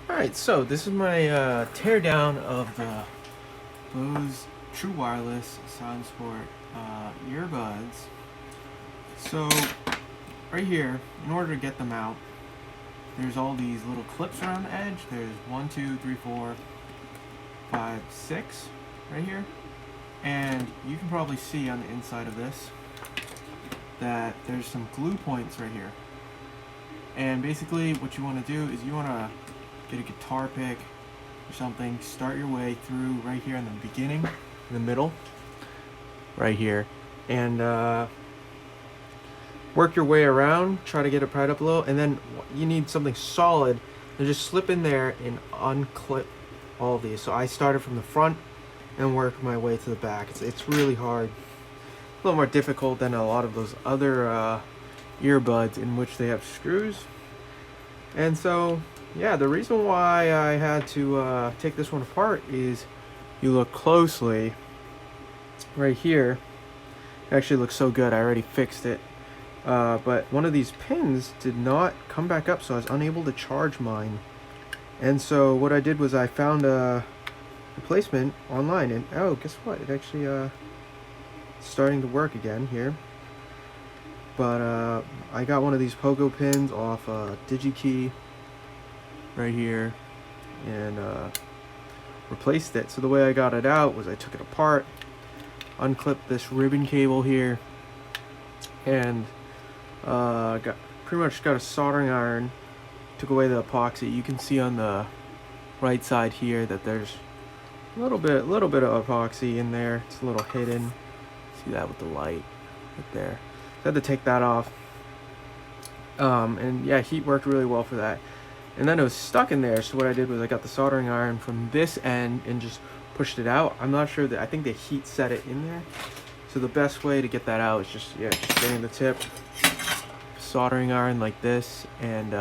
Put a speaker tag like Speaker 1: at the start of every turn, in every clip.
Speaker 1: Alright, so this is my tear down of the Bose True Wireless Soundsport earbuds. So, right here, in order to get them out, there's all these little clips around the edge. There's 1, 2, 3, 4, 5, 6 right here. And you can probably see on the inside of this that there's some glue points right here. And basically what you want to do is you want to get a guitar pick or something, start your way through right here in the beginning, in the middle, right here, and work your way around, try to get it pried up a little, and then you need something solid, and just slip in there and unclip all of these. So I started from the front and worked my way to the back. It's really hard, a little more difficult than a lot of those other earbuds in which they have screws. And so yeah, the reason why I had to take this one apart is, you look closely right here, it actually looks so good. I already fixed it, but one of these pins did not come back up, so I was unable to charge mine. And so what I did was I found a replacement online, and oh, guess what, it actually starting to work again here. But I got one of these pogo pins off DigiKey right here, and replaced it. So the way I got it out was I took it apart, unclipped this ribbon cable here, and pretty much got a soldering iron, took away the epoxy. You can see on the right side here that there's a little bit of epoxy in there. It's a little hidden. See that with the light right there. So I had to take that off. And yeah, heat worked really well for that. And then it was stuck in there, so what I did was I got the soldering iron from this end and just pushed it out. I'm not sure that, I think the heat set it in there. So the best way to get that out is just getting the tip, soldering iron like this, and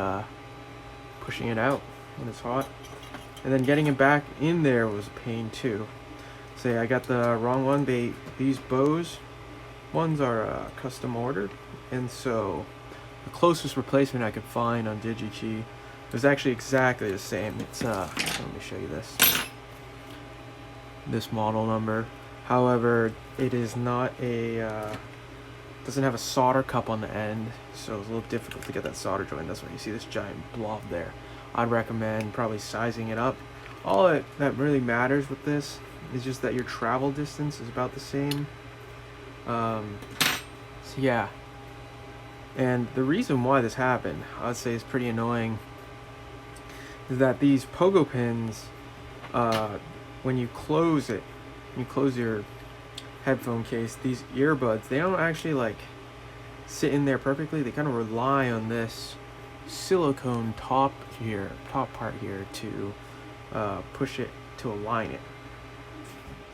Speaker 1: pushing it out when it's hot. And then getting it back in there was a pain too. Say I got the wrong one. These Bose ones are custom ordered, and so the closest replacement I could find on DigiKey was actually exactly the same. It's let me show you this model number. However, it is not a doesn't have a solder cup on the end, so it's a little difficult to get that solder joint. That's why you see this giant blob there. I'd recommend probably sizing it up. All that really matters with this is just that your travel distance is about the same. So yeah, and the reason why this happened, I'd say, is pretty annoying, is that these pogo pins, when you close it, you close your headphone case, these earbuds, they don't actually like sit in there perfectly. They kind of rely on this silicone top part here to push it, to align it.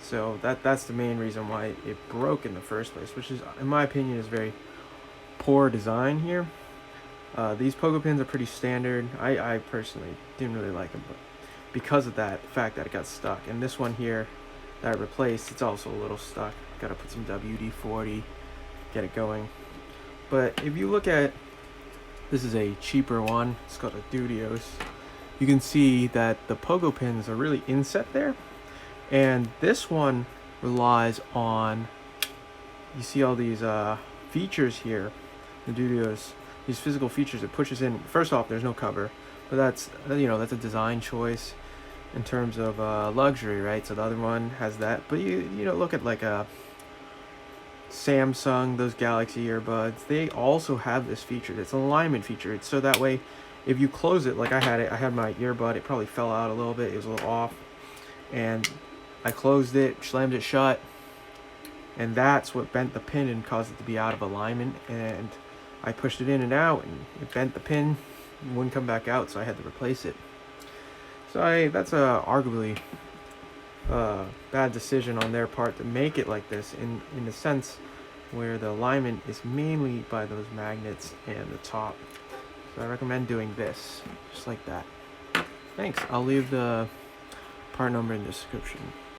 Speaker 1: So that's the main reason why it broke in the first place, which is, in my opinion, is very poor design here. These pogo pins are pretty standard. I personally didn't really like them, but because of that, the fact that it got stuck. And this one here that I replaced, it's also a little stuck. Gotta put some WD-40, get it going. But if you look at, this is a cheaper one, it's called a Dudios. You can see that the pogo pins are really inset there. And this one relies on, you see all these features here, the Dudios, these physical features it pushes in. First off, there's no cover, but that's that's a design choice in terms of luxury, right? So the other one has that, but you look at like a Samsung, those Galaxy earbuds, they also have this feature. It's an alignment feature. It's so that way if you close it, like I had my earbud, it probably fell out a little bit, it was a little off, and I closed it, slammed it shut, and that's what bent the pin and caused it to be out of alignment. And I pushed it in and out, and it bent the pin, and wouldn't come back out, so I had to replace it. So that's a arguably bad decision on their part to make it like this, in the sense where the alignment is mainly by those magnets and the top. So I recommend doing this, just like that. Thanks. I'll leave the part number in the description.